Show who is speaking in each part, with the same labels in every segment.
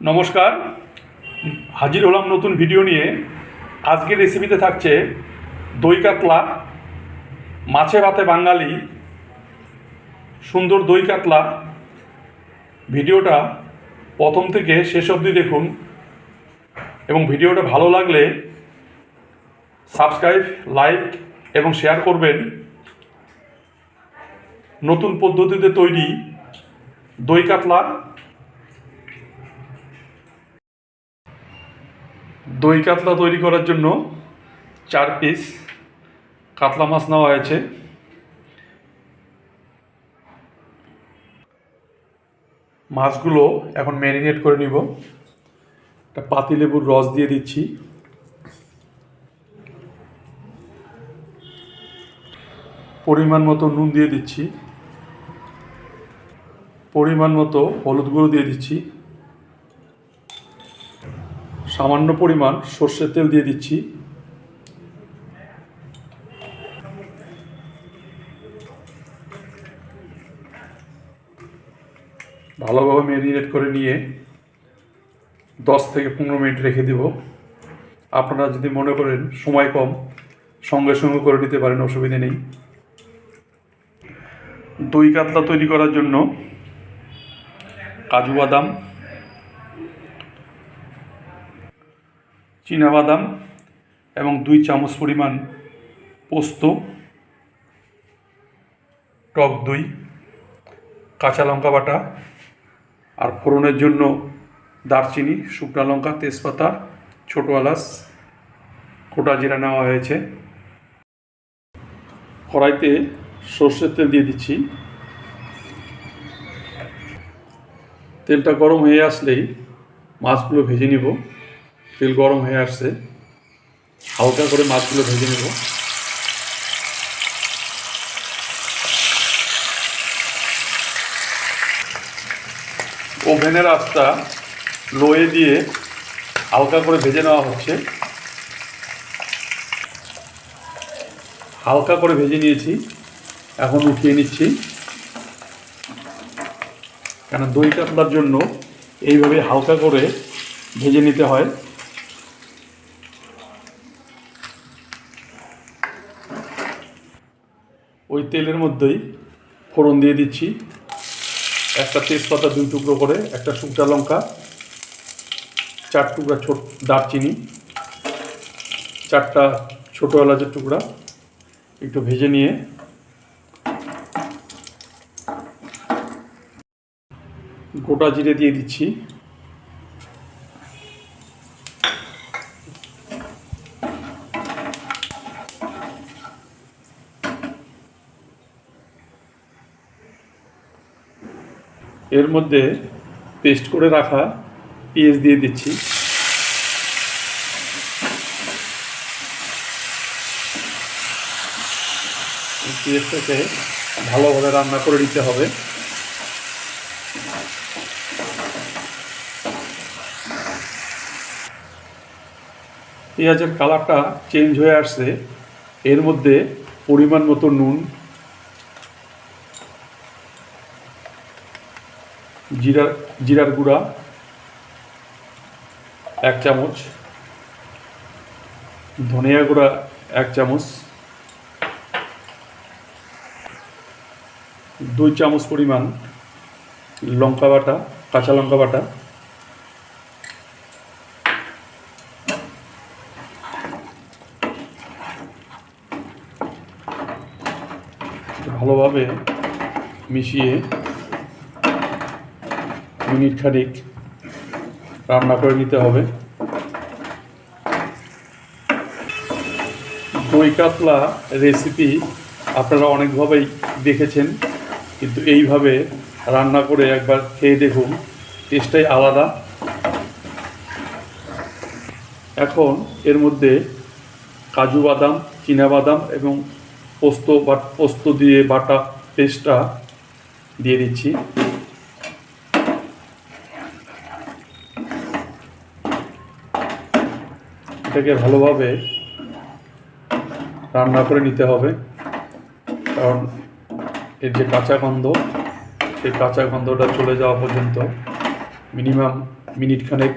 Speaker 1: নমস্কার, হাজির হলাম নতুন ভিডিও নিয়ে। আজকের রেসিপিতে থাকছে দই কাতলা, মাছে ভাতে বাঙালি সুন্দর দই কাতলা। ভিডিওটা প্রথম থেকে শেষ অবধি দেখুন এবং ভিডিওটা ভালো লাগলে সাবস্ক্রাইব, লাইক এবং শেয়ার করবেন। নতুন পদ্ধতিতে তৈরি দই কাতলা। দই কাতলা তৈরি করার জন্য 4 পিস কাতলা মাছ নেওয়া হয়েছে। মাছগুলো এখন ম্যারিনেট করে নিব। একটা পাতিলেবুর রস দিয়ে দিচ্ছি, পরিমাণ মতো নুন দিয়ে দিচ্ছি, পরিমাণ মতো হলুদ গুঁড়ো দিয়ে দিচ্ছি, সামান্য পরিমাণ সর্ষের তেল দিয়ে দিচ্ছি। ভালোভাবে ম্যারিনেট করে নিয়ে 10 থেকে 15 মিনিট রেখে দেব। আপনারা যদি মনে করেন সময় কম, সঙ্গে সঙ্গে করে নিতে পারেন, অসুবিধা নেই। দই কাতলা তৈরি করার জন্য কাজু বাদাম, চীনা বাদাম এবং 2 চামচ পরিমাণ পোস্ত, টক দই, কাঁচা লঙ্কা বাটা, আর ফোড়নের জন্য দারচিনি, শুকনো লঙ্কা, তেজপাতা, ছোটো এলাচ, গোটা জিরা নেওয়া হয়েছে। কড়াইতে সর্ষের তেল দিয়ে দিচ্ছি। তেলটা গরম হয়ে আসলেই মাছগুলো ভেজে নিব। তেল গরম হয়ে আসছে, হালকা করে মাছগুলো ভেজে নেব। ওভেনের আঁচটা লোয়ে দিয়ে হালকা করে ভেজে নেওয়া হচ্ছে। হালকা করে ভেজে নিয়েছি, এখন উঠিয়ে নিচ্ছি। কেন দই কাতলার জন্য এইভাবে হালকা করে ভেজে নিতে হয়। ওই তেলের মধ্যেই ফোড়ন দিয়ে দিচ্ছি। একটা তেজপাতা 2 টুকরো করে, একটা শুকনো লঙ্কা, 4 টুকরা ছোট দারচিনি, 4টা ছোটো এলাচের টুকরা একটু ভেজে নিয়ে গোটা জিরে দিয়ে দিচ্ছি। এর মধ্যে পেস্ট করে রাখা পেঁয়াজ দিয়ে দিচ্ছি। পেঁয়াজটাকে ভালোভাবে রান্না করে নিতে হবে। পেঁয়াজের কালারটা চেঞ্জ হয়ে আসছে। এর মধ্যে পরিমাণ মতো নুন, জিরার গুঁড়া 1 চামচ, ধনিয়া গুঁড়া 1 চামচ, 2 চামচ পরিমাণ লঙ্কা বাটা, কাঁচা লঙ্কা বাটা, ভালোভাবে মিশিয়ে মিনিট খানিক রান্না করে নিতে হবে। দই কাতলা রেসিপি আপনারা অনেকভাবেই দেখেছেন, কিন্তু এইভাবে রান্না করে একবার খেয়ে দেখুন, টেস্টটাই আলাদা। এখন এর মধ্যে কাজু বাদাম, চীনা বাদাম এবং পোস্ত দিয়ে বাটা পেস্টটা দিয়ে দিচ্ছি। এটাকে ভালোভাবে রান্না করে নিতে হবে, কারণ এর যে কাঁচা গন্ধ, সেই কাঁচা গন্ধটা চলে যাওয়া পর্যন্ত মিনিমাম মিনিট খানেক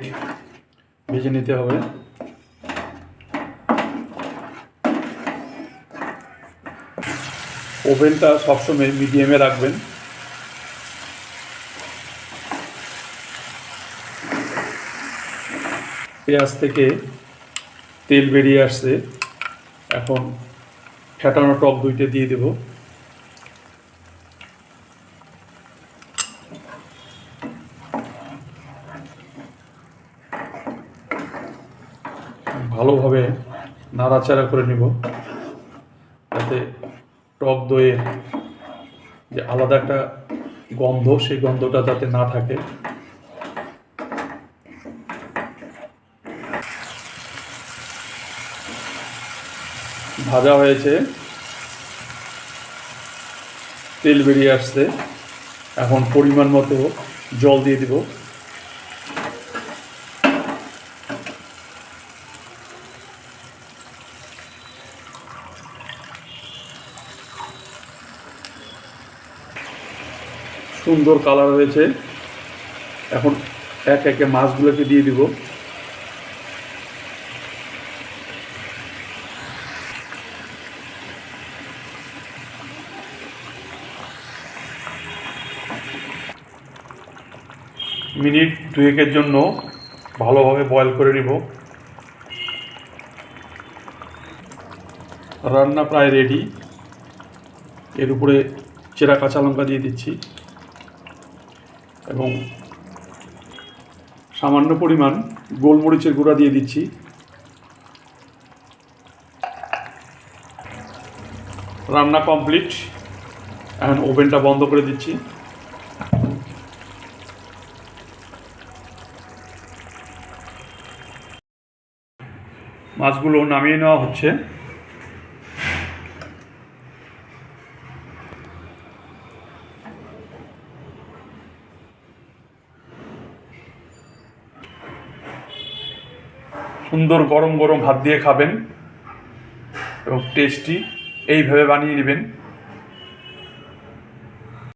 Speaker 1: ভেজে নিতে হবে। ওভেনটা সবসময় মিডিয়ামে রাখবেন। পেঁয়াজ থেকে তেল বেরিয়ে আসছে, এখন ফেটানো টক দইটা দিয়ে দেব। ভালোভাবে নাড়াচাড়া করে নেব, যাতে টক দইয়ের যে আলাদা একটা গন্ধ, সেই গন্ধটা যাতে না থাকে। ভাজা হয়েছে, তেল বেরিয়ে আসছে, এখন পরিমাণ মতো জল দিয়ে দিব। সুন্দর কালার হয়েছে, এখন এক একে মাছগুলোকে দিয়ে দিব। মিনিট 2-1 জন্য ভালোভাবে বয়েল করে নিব। রান্না প্রায় রেডি। এর উপরে চেরা কাঁচা লঙ্কা দিয়ে দিচ্ছি এবং সামান্য পরিমাণ গোলমরিচের গুঁড়া দিয়ে দিচ্ছি। রান্না কমপ্লিট, এখন ওভেনটা বন্ধ করে দিচ্ছি। মাছগুলো নামিয়ে নেওয়া হচ্ছে। সুন্দর গরম গরম ভাত দিয়ে খাবেন এবং টেস্টি, এইভাবে বানিয়ে নেবেন।